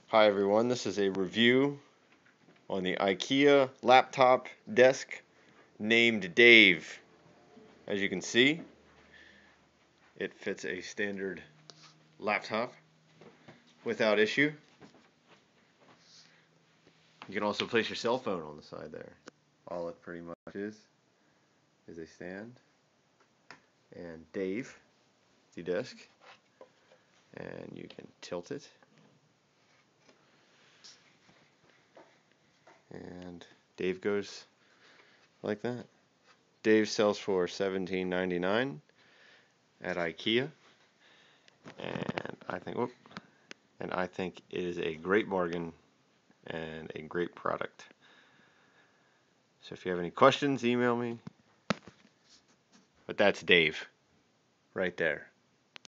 Hi everyone, this is a review on the IKEA laptop desk named Dave. As you can see, it fits a standard laptop without issue. You can also place your cell phone on the side there. All it pretty much is a stand and Dave, the desk, and you can tilt it. And Dave goes like that. Dave sells for $17.99 at IKEA, and I think it is a great bargain and a great product. So if you have any questions, email me. But that's Dave right there.